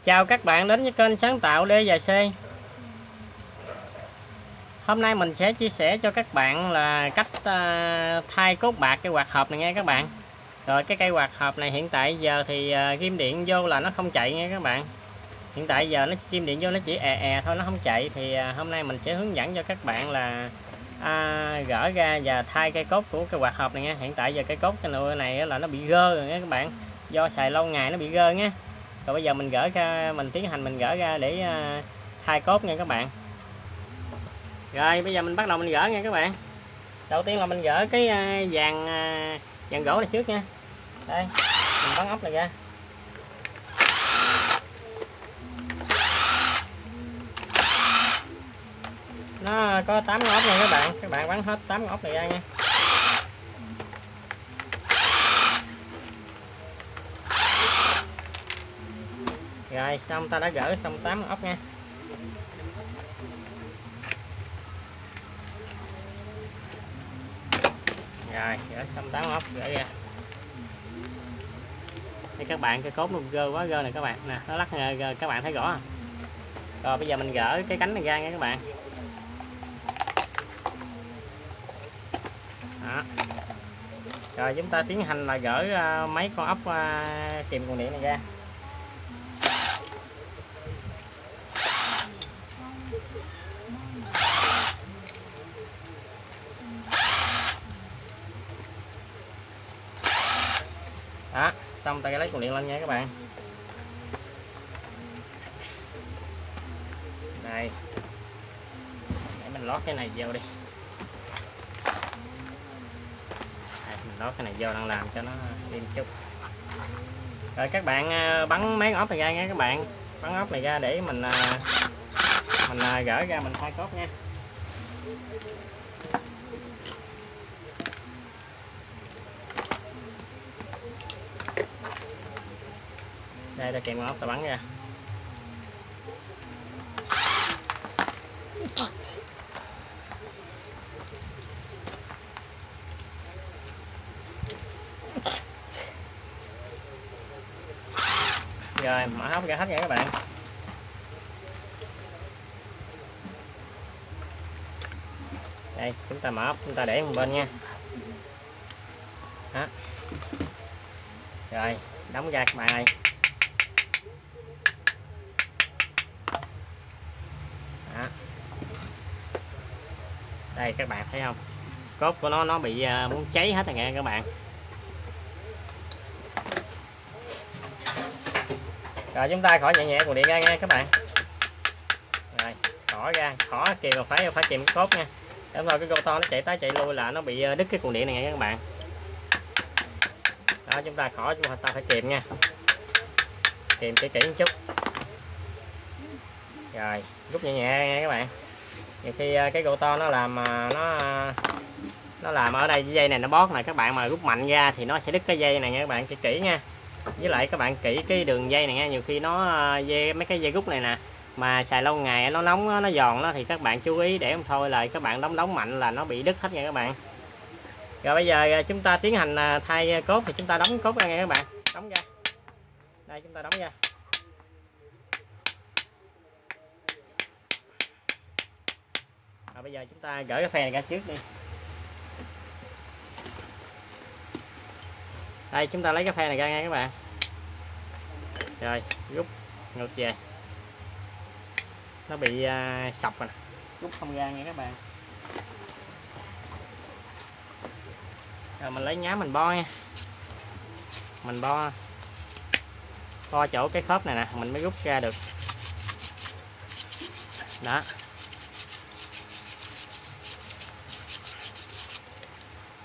Chào các bạn đến với kênh sáng tạo D và C. Hôm nay mình sẽ chia sẻ cho các bạn là cách thay cốt bạc cây quạt hộp này nghe các bạn. Rồi cái cây quạt hộp này hiện tại giờ thì kim điện vô là nó không chạy nghe các bạn. Hiện tại giờ nó kim điện vô nó chỉ thôi, nó không chạy. Thì hôm nay mình sẽ hướng dẫn cho các bạn là gỡ ra và thay cây cốt của cây quạt hộp này nha. Hiện tại giờ cây cốt cái này là nó bị gơ rồi nha các bạn, do xài lâu ngày nó bị gơ nhé. Rồi bây giờ mình gỡ ra, mình tiến hành mình gỡ ra để thay cốt nha các bạn. Rồi bây giờ mình bắt đầu mình gỡ nha các bạn. Đầu tiên là mình gỡ cái dàn gỗ này trước nha. Đây, mình bắn ốc này ra. Nó có 8 ốc nha các bạn bắn hết 8 ốc này ra nha. Rồi xong ta đã gỡ xong 8 ốc nha. Rồi gỡ xong 8 ốc gỡ ra. Đây các bạn, cái cốt nó gơ quá gơ này các bạn nè, nó lắc gơ, các bạn thấy rõ không? Rồi bây giờ mình gỡ cái cánh này ra nha các bạn. Đó. Rồi chúng ta tiến hành là gỡ mấy con ốc kìm nguồn điện này ra. Đó, xong ta lấy nguồn điện lên nha các bạn. Đây, để mình lót cái này vô đi. Đây, mình lót cái này vô đang làm cho nó êm chút. Rồi các bạn bắn mấy ốc này ra nha các bạn, bắn ốc này ra để mình gỡ ra mình thay cốt nha. Đây ta kèm ốc ta bắn ra. Rồi mở ốc ra hết nha các bạn. Đây chúng ta mở ốc, chúng ta để một bên nha. Đó. Rồi đóng ra các bạn ơi. Đó. Đây các bạn thấy không, cốt của nó bị muốn cháy hết rồi nha các bạn. Rồi chúng ta khỏi nhẹ nhẹ nguồn điện ra nha các bạn. Rồi khỏi ra, khỏi kìm mà phải kìm cái cốt nha. Đúng rồi, cái cô to nó chạy tới chạy lui là nó bị đứt cái cuộn điện này nha các bạn. Đó chúng ta khỏi, chúng ta phải kìm nha, kìm kỹ một chút. Rồi rút nhẹ nhẹ nha các bạn. Nhiều khi cái cô to nó làm nó làm ở đây dây này nó bót này, các bạn mà rút mạnh ra thì nó sẽ đứt cái dây này nha các bạn, kỹ nha. Với lại các bạn kỹ cái đường dây này nha, nhiều khi nó mấy cái dây rút này nè mà xài lâu ngày nó nóng nó giòn nó thì các bạn chú ý, để không thôi là các bạn đóng mạnh là nó bị đứt hết nha các bạn. Rồi bây giờ chúng ta tiến hành thay cốt, thì chúng ta đóng cốt ra nha các bạn, đóng ra. Đây chúng ta đóng ra. Rồi bây giờ chúng ta gỡ cái phe này ra trước đi. Đây chúng ta lấy cái phe này ra nha các bạn. Rồi rút ngược về, nó bị sọc rồi nè, rút không ra nha các bạn. Rồi mình lấy nhám mình bo nha, mình bo chỗ cái khớp này nè mình mới rút ra được. Đó.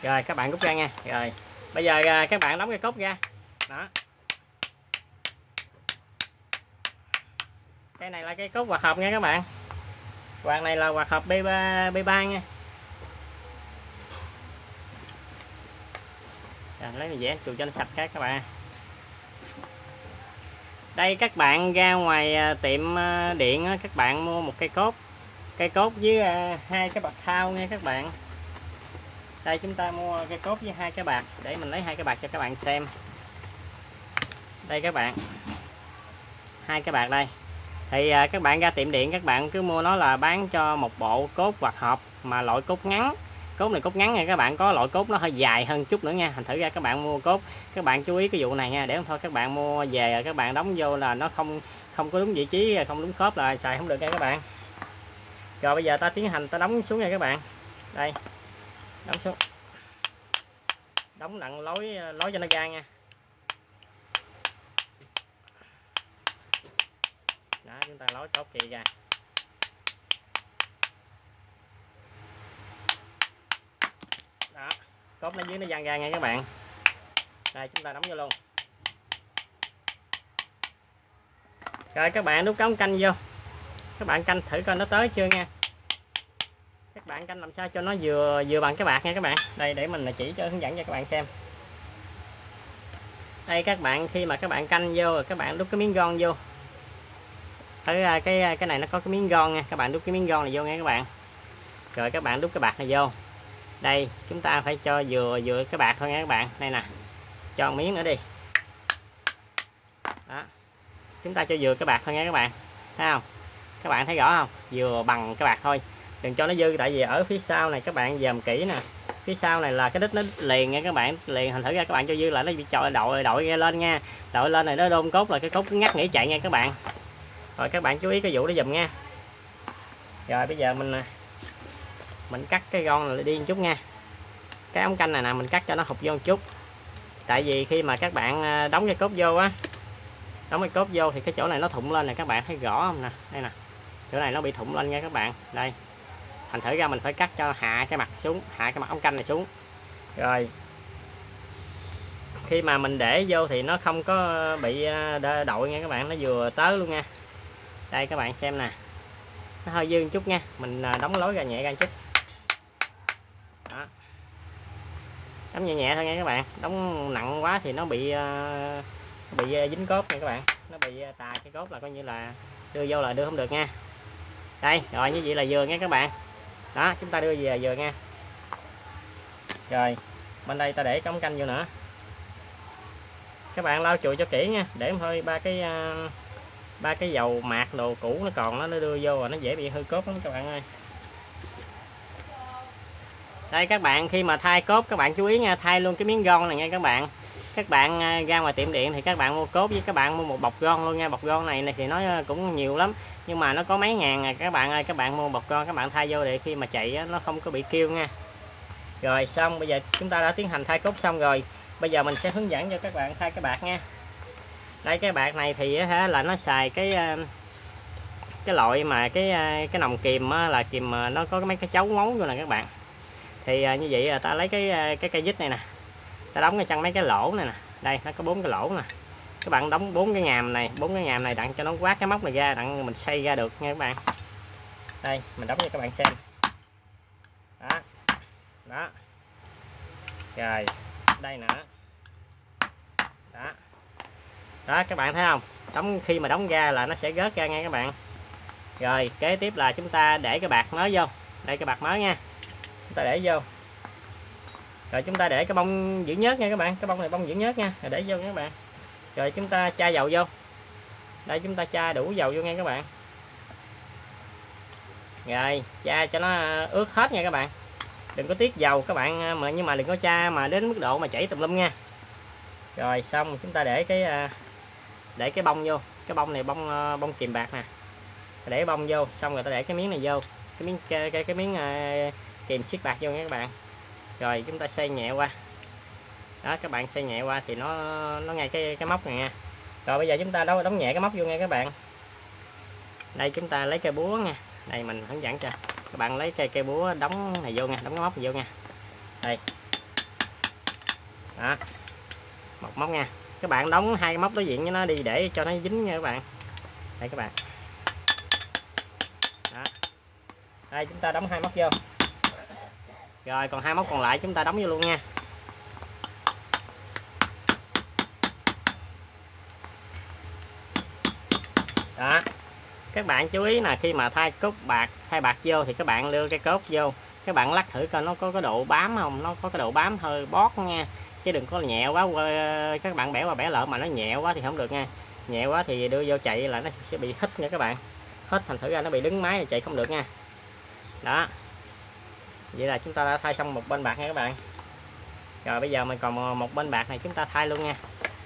Rồi các bạn rút ra nha. Rồi bây giờ các bạn đóng cái cốt ra. Đó. Cái này là cái cốt quạt hộp nha các bạn. Quạt này là quạt hộp B3 nha. Rồi, lấy cái vẽ chùi cho nó sạch các bạn. Đây các bạn ra ngoài tiệm điện các bạn mua một cây cốt với hai cái bạc thau nha các bạn. Đây chúng ta mua cây cốt với hai cái bạc, để mình lấy hai cái bạc cho các bạn xem. Đây các bạn, hai cái bạc đây. Thì các bạn ra tiệm điện các bạn cứ mua nó là bán cho một bộ cốt quạt hộp mà loại cốt ngắn. Cốt này cốt ngắn nha các bạn, có loại cốt nó hơi dài hơn chút nữa nha. Thành thử ra các bạn mua cốt các bạn chú ý cái vụ này nha, để không thôi các bạn mua về các bạn đóng vô là nó không có đúng vị trí, không đúng khớp là xài không được nha các bạn. Rồi bây giờ ta tiến hành ta đóng xuống nha các bạn. Đây. Đóng xuống. Đóng nặng lối cho nó ra nha. Đó, chúng ta lối cốt kỳ ra. Đó, cốt nó dưới nó văng ra nha các bạn. Đây chúng ta đóng vô luôn. Rồi các bạn đút cống canh vô. Các bạn canh thử coi nó tới chưa nha. Các bạn canh làm sao cho nó vừa bằng cái bạc nha các bạn. Đây để mình chỉ cho hướng dẫn cho các bạn xem. Đây các bạn, khi mà các bạn canh vô rồi các bạn đút cái miếng gòn vô. Ở cái này nó có cái miếng gòn nha, các bạn đút cái miếng gòn này vô nha các bạn. Rồi các bạn đút cái bạc này vô. Đây, chúng ta phải cho vừa cái bạc thôi nha các bạn. Đây nè. Cho một miếng nữa đi. Đó. Chúng ta cho vừa cái bạc thôi nha các bạn. Thấy không? Các bạn thấy rõ không? Vừa bằng cái bạc thôi. Đừng cho nó dư, tại vì ở phía sau này các bạn dòm kỹ nè. Phía sau này là cái đít nó liền nha các bạn, liền, thành thử ra các bạn cho dư lại nó bị trội đội lên nha. Đội lên này nó đôn cốt là cái cốt ngắt nghỉ chạy nha các bạn. Rồi các bạn chú ý cái vụ đó dùm nha. Rồi bây giờ mình cắt cái gòn này đi một chút nha. Cái ống canh này nè mình cắt cho nó hụt vô một chút. Tại vì khi mà các bạn đóng cái cốt vô á, đóng cái cốt vô thì cái chỗ này nó thụng lên này, các bạn thấy rõ không nè. Đây nè, chỗ này nó bị thụng lên nha các bạn. Đây, thành thử ra mình phải cắt cho hạ cái mặt xuống, hạ cái mặt ống canh này xuống. Rồi khi mà mình để vô thì nó không có bị đội nha các bạn, nó vừa tới luôn nha. Đây các bạn xem nè, nó hơi dư một chút nha, mình đóng lối ra nhẹ ra một chút. Đó, đóng nhẹ nhẹ thôi nha các bạn, đóng nặng quá thì nó bị dính cốt nha các bạn, nó bị tà cái cốt là coi như là đưa vô là đưa không được nha. Đây rồi, như vậy là vừa nha các bạn. Đó, chúng ta đưa về vừa nha. Rồi bên đây ta để cái ống canh vô nữa, các bạn lau chùi cho kỹ nha, để thôi ba cái dầu mạt đồ cũ nó còn nó đưa vô rồi nó dễ bị hư cốt lắm các bạn ơi. Đây các bạn, khi mà thay cốt các bạn chú ý nha, thay luôn cái miếng gòn này nha các bạn. Các bạn ra ngoài tiệm điện thì các bạn mua cốt với các bạn mua một bọc gòn luôn nha. Bọc gòn này thì nó cũng nhiều lắm, nhưng mà nó có mấy ngàn à các bạn ơi. Các bạn mua bọc gòn các bạn thay vô để khi mà chạy nó không có bị kêu nha. Rồi xong, bây giờ chúng ta đã tiến hành thay cốt xong rồi. Bây giờ mình sẽ hướng dẫn cho các bạn thay cái bạc nha. Đây cái bạc này thì là nó xài cái loại mà cái nòng kìm là kìm nó có mấy cái chấu ngấu vô nè các bạn. Thì như vậy ta lấy cái cây vít này nè, ta đóng cái chân mấy cái lỗ này nè. Đây nó có 4 cái lỗ nè, các bạn đóng 4 cái ngàm này đặng cho nó quát cái móc này ra, đặng mình xây ra được nha các bạn. Đây mình đóng cho các bạn xem. Đó, đó. Rồi đây nữa. Đó, đó các bạn thấy không, khi mà đóng ra là nó sẽ rớt ra nha các bạn. Rồi kế tiếp là chúng ta để cái bạc mới vô. Đây cái bạc mới nha, chúng ta để vô. Rồi chúng ta để cái bông giữ nhớt nha các bạn, cái bông này bông giữ nhớt nha, rồi để vô nha các bạn. Rồi chúng ta cha dầu vô. Đây chúng ta cha đủ dầu vô nha các bạn. Rồi cha cho nó ướt hết nha các bạn, đừng có tiết dầu các bạn, nhưng mà đừng có cha mà đến mức độ mà chảy tùm lum nha. Rồi xong chúng ta để cái bông vô, cái bông này bông kìm bạc nè, để bông vô xong rồi ta để cái miếng này vô, cái miếng kìm siết bạc vô nha các bạn. Rồi chúng ta xoay nhẹ qua. Đó các bạn, xoay nhẹ qua thì nó ngay cái móc này nha. Rồi bây giờ chúng ta đóng nhẹ cái móc vô nha các bạn. Đây chúng ta lấy cây búa nha, đây mình hướng dẫn cho các bạn, lấy cây búa đóng này vô nha, đóng cái móc này vô nha. Đây. Đó. Một móc nha. Các bạn đóng hai cái móc đối diện với nó đi để cho nó dính nha các bạn. Đây các bạn. Đó. Đây chúng ta đóng hai móc vô. Rồi còn hai móc còn lại chúng ta đóng vô luôn nha. Đó. Các bạn chú ý là khi mà thay bạc vô thì các bạn đưa cái cốt vô, các bạn lắc thử coi nó có cái độ bám không, nó có cái độ bám hơi bót nha, chứ đừng có nhẹ quá, các bạn bẻ qua bẻ lợn mà nó nhẹ quá thì không được nha. nhẹ quá thì đưa vô chạy là nó sẽ bị hít nha các bạn, hít thành thử ra nó bị đứng máy thì chạy không được nha. Đó, vậy là chúng ta đã thay xong một bên bạc nha các bạn. Rồi bây giờ mình còn một bên bạc này chúng ta thay luôn nha,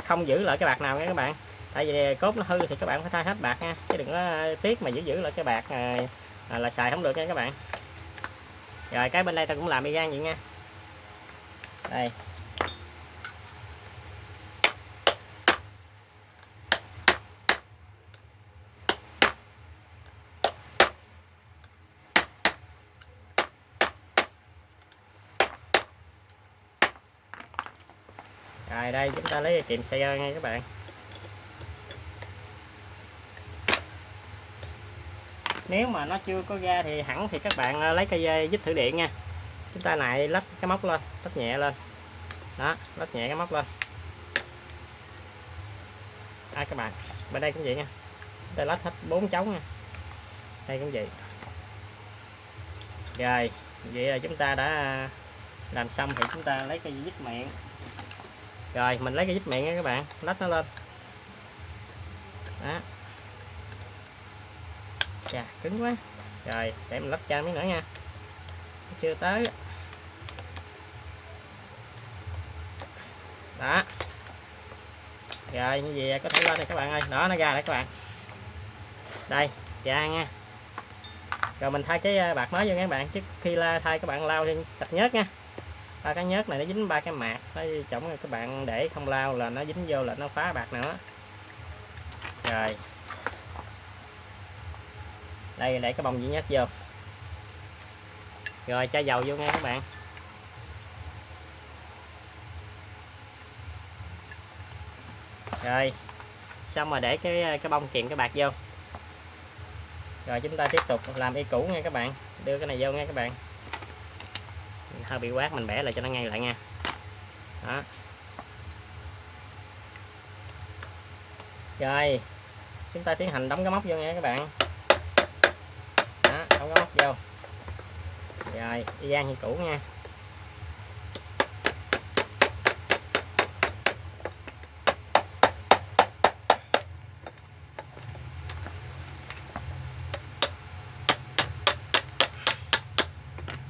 không giữ lại cái bạc nào nha các bạn, tại vì cốt nó hư thì các bạn phải thay hết bạc nha, chứ đừng có tiếc mà giữ lại cái bạc là xài không được nha các bạn. Rồi cái bên đây ta cũng làm y gan vậy nha. Đây, rồi đây chúng ta lấy cái kìm xe nha các bạn. Nếu mà nó chưa có ga thì hẳn thì các bạn lấy cây vít thử điện nha. Chúng ta lại lách cái móc lên, lách nhẹ lên. Đó, lách nhẹ cái móc lên. Các bạn, bên đây cũng vậy nha. Chúng ta lách hết 4 trống nha. Đây cũng vậy. Rồi, vậy là chúng ta đã làm xong thì chúng ta lấy cây vít miệng. Rồi, mình lấy cây vít miệng nha các bạn, lách nó lên. Đó. Chà, cứng quá. Rồi, để mình lắp cho miếng nữa nha. Chưa tới. Đó. Rồi, như vậy có thể lên này các bạn ơi. Đó, nó ra rồi các bạn. Đây, ra nha. Rồi mình thay cái bạc mới vô nha các bạn. Trước khi thay các bạn lau lên sạch nhớt nha. Ba cái nhớt này nó dính ba cái mạc. Cái chổng các bạn để không lau là nó dính vô là nó phá bạc nữa. Rồi. Đây để cái bông duy nhất vô. Rồi cho dầu vô nha các bạn. Rồi xong rồi để cái bông kìm cái bạc vô. Rồi chúng ta tiếp tục làm y cũ nha các bạn, đưa cái này vô nha các bạn. Hơi bị quát mình bẻ lại cho nó ngay lại nha. Đó. Rồi chúng ta tiến hành đóng cái móc vô nha các bạn. Đó, đóng cái móc vô. Rồi y gan như cũ nha.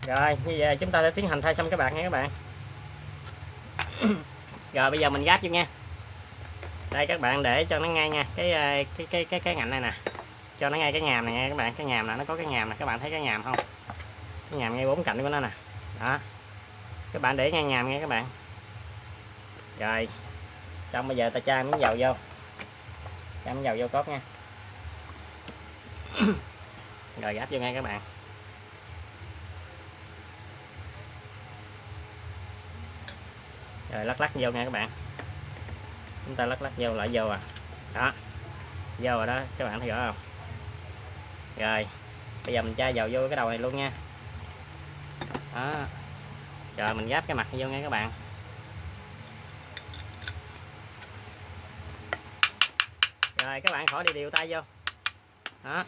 Rồi bây giờ chúng ta sẽ tiến hành thay xong cái bạc nha các bạn. Rồi bây giờ mình gáp vô nha. Đây các bạn để cho nó ngay nha, cái ngạnh này nè, cho nó ngay cái nhàm này nha các bạn. Cái nhàm này nó có cái nhàm nè, các bạn thấy cái nhàm không? Cái nhàm ngay 4 cạnh của nó nè. Đó, các bạn để ngay nhàm nha các bạn. Rồi xong bây giờ ta tra miếng dầu vô, cho miếng dầu vô cốt nha. Rồi gáp vô ngay các bạn. Rồi lắc lắc vô nha các bạn. Chúng ta lắc lắc vô lại vô à. Đó, vô rồi đó các bạn thấy rõ không? Rồi bây giờ mình tra dầu vô cái đầu này luôn nha. Đó. Rồi mình gáp cái mặt vô nha các bạn. Rồi các bạn khỏi điều tay vô. Đó.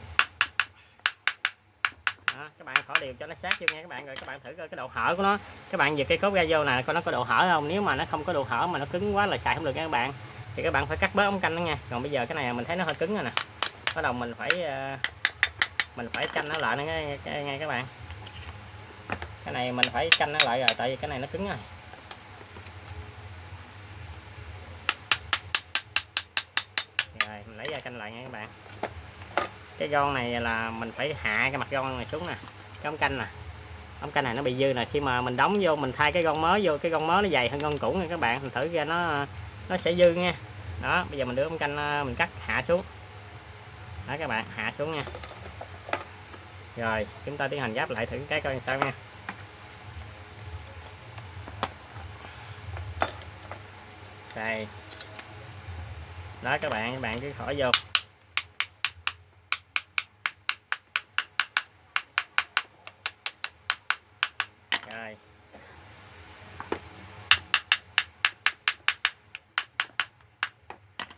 Đó, các bạn khỏi điều cho nó sát vô nha các bạn. Rồi các bạn thử coi cái độ hở của nó. Các bạn giật cái cốt ra vô nè, coi nó có độ hở không. Nếu mà nó không có độ hở mà nó cứng quá là xài không được nha các bạn. Thì các bạn phải cắt bớt ống canh đó nha. Còn bây giờ cái này mình thấy nó hơi cứng rồi nè. Bắt đầu mình phải canh nó lại nữa nghe các bạn. Cái này mình phải canh nó lại rồi, tại vì cái này nó cứng rồi. Rồi mình lấy ra canh lại nha các bạn. Cái gòn này là mình phải hạ cái mặt gòn này xuống nè, cái ống canh nè. Ống canh này nó bị dư nè, khi mà mình đóng vô mình thay cái gòn mới vô, cái gòn mới nó dày hơn gòn cũ nha các bạn, mình thử ra nó sẽ dư nha. Đó, bây giờ mình đưa ống canh mình cắt hạ xuống. Đó các bạn, hạ xuống nha. Rồi chúng ta tiến hành gáp lại thử cái coi sao nha. Đây. Đó các bạn cứ khỏi vô. Rồi.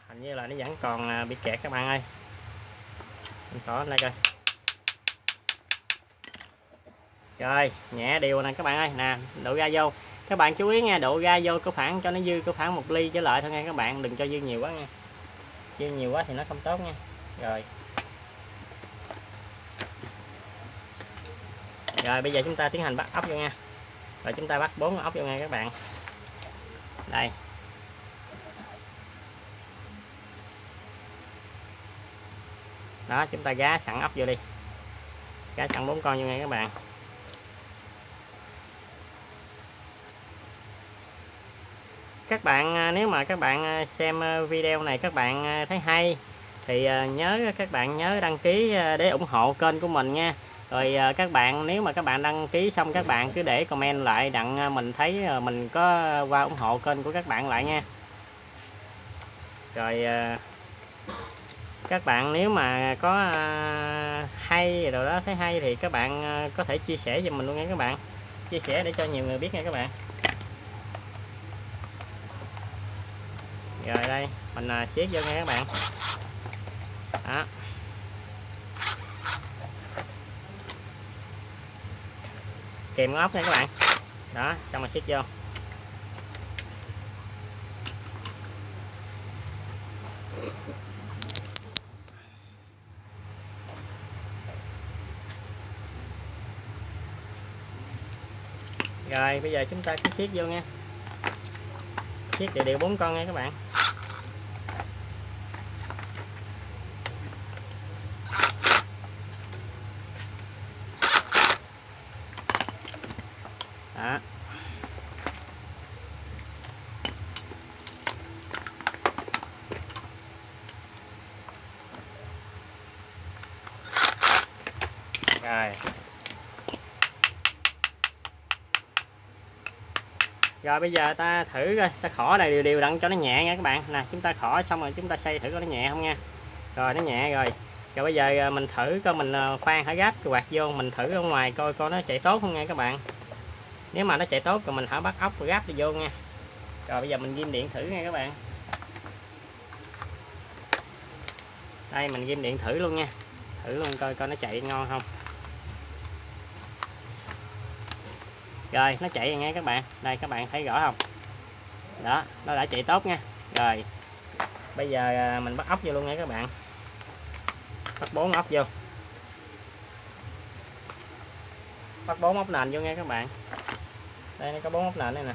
Hình như là nó vẫn còn bị kẹt các bạn ơi. Mình khỏi đây coi. Rồi, nhẹ đều nè các bạn ơi, nè, độ ga vô. Các bạn chú ý nha, độ ga vô có khoảng cho nó dư có khoảng 1 ly trở lại thôi nha các bạn, đừng cho dư nhiều quá nha. chia nhiều quá thì nó không tốt nha. Rồi bây giờ chúng ta tiến hành bắt ốc vô nha. Rồi chúng ta bắt 4 ốc vô nha các bạn. Đây. Đó, chúng ta gá sẵn ốc vô đi. Gá sẵn 4 con vô nha các bạn. Các bạn nếu mà các bạn xem video này các bạn thấy hay thì các bạn nhớ đăng ký để ủng hộ kênh của mình nha. Rồi các bạn nếu mà các bạn đăng ký xong các bạn cứ để comment lại đặng mình thấy mình có qua ủng hộ kênh của các bạn lại nha. Rồi các bạn nếu mà có hay rồi đó, thấy hay thì các bạn có thể chia sẻ cho mình luôn nha các bạn. Chia sẻ để cho nhiều người biết nha các bạn. Rồi đây mình siết vô nha các bạn. Đó. Kèm ốc nha các bạn. Đó, xong rồi siết vô. Rồi bây giờ chúng ta cứ siết vô nha. Siết đều 4 con nha các bạn. Đó. Rồi. Rồi bây giờ ta thử coi, ta khỏ này đều đặn cho nó nhẹ nha các bạn. Nè, chúng ta khỏ xong rồi chúng ta xay thử coi nó nhẹ không nha. Rồi nó nhẹ rồi. Rồi bây giờ mình thử coi, mình khoan hả gáp cái quạt vô, mình thử ở ngoài coi nó chạy tốt không nha các bạn. Nếu mà nó chạy tốt rồi mình hả bắt ốc rồi gáp đi vô nha. Rồi bây giờ mình ghim điện thử nha các bạn. Đây mình ghim điện thử luôn nha. Thử luôn coi nó chạy ngon không. Rồi nó chạy rồi nha các bạn. Đây các bạn thấy rõ không? Đó, nó đã chạy tốt nha. Rồi bây giờ mình bắt ốc vô luôn nha các bạn. Bắt 4 ốc vô. Bắt 4 ốc nền vô nha các bạn. Đây nó có 4 ốc nền đây nè.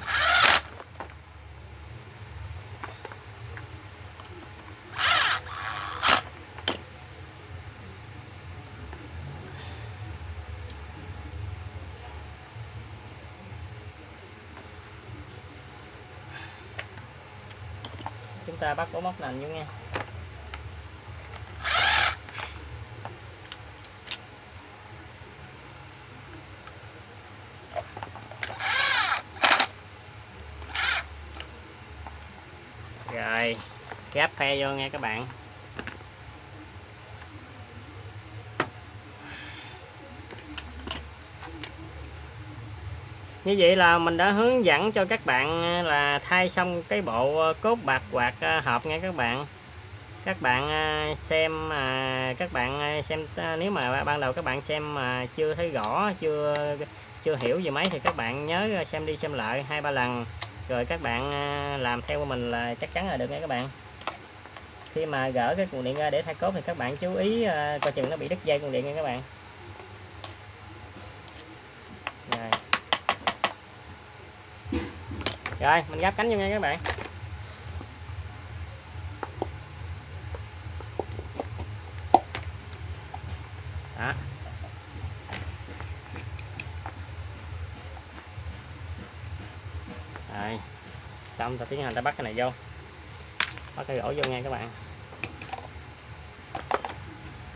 Chúng ta bắt 4 ốc nền vô nha. Rồi gáp phe vô nha các bạn. Như vậy là mình đã hướng dẫn cho các bạn là thay xong cái bộ cốt bạc quạt hộp nha các bạn. Các bạn xem nếu mà ban đầu các bạn xem mà chưa thấy rõ, chưa hiểu gì mấy thì các bạn nhớ xem đi xem lại 2-3 lần rồi các bạn làm theo của mình là chắc chắn là được nha các bạn. Khi mà gỡ cái cuộn điện ra để thay cốt thì các bạn chú ý coi chừng nó bị đứt dây cuộn điện nha các bạn. Rồi mình gắp cánh vô nha các bạn. Đó. Rồi xong ta tiến hành ta bắt cái này vô, bắt cái gỗ vô nha các bạn.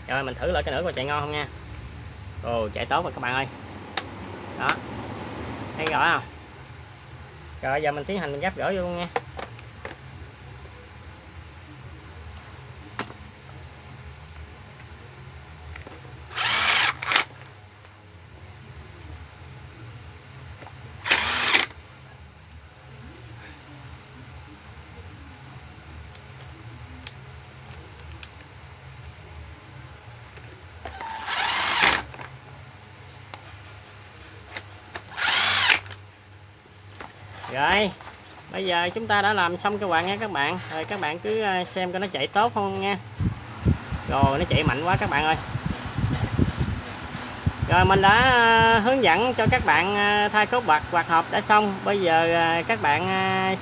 Rồi mình thử lại cái nữa coi chạy ngon không nha. Ồ chạy tốt rồi các bạn ơi. Đó thấy rõ không? Rồi giờ mình tiến hành mình gắp gỗ vô luôn nha. Rồi Bây giờ chúng ta đã làm xong cái quạt nha các bạn. Rồi các bạn cứ xem coi nó chạy tốt không nha. Rồi nó chạy mạnh quá các bạn ơi. Rồi mình đã hướng dẫn cho các bạn thay cốt bạc quạt hộp đã xong. Bây giờ các bạn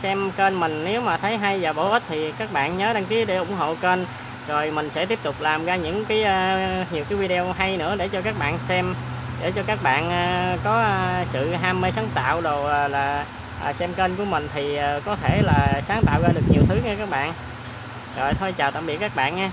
xem kênh mình, nếu mà thấy hay và bổ ích thì các bạn nhớ đăng ký để ủng hộ kênh. Rồi mình sẽ tiếp tục làm ra những cái nhiều cái video hay nữa để cho các bạn xem, để cho các bạn có sự ham mê sáng tạo đồ, là xem kênh của mình thì có thể là sáng tạo ra được nhiều thứ nha các bạn. Rồi thôi chào tạm biệt các bạn nha.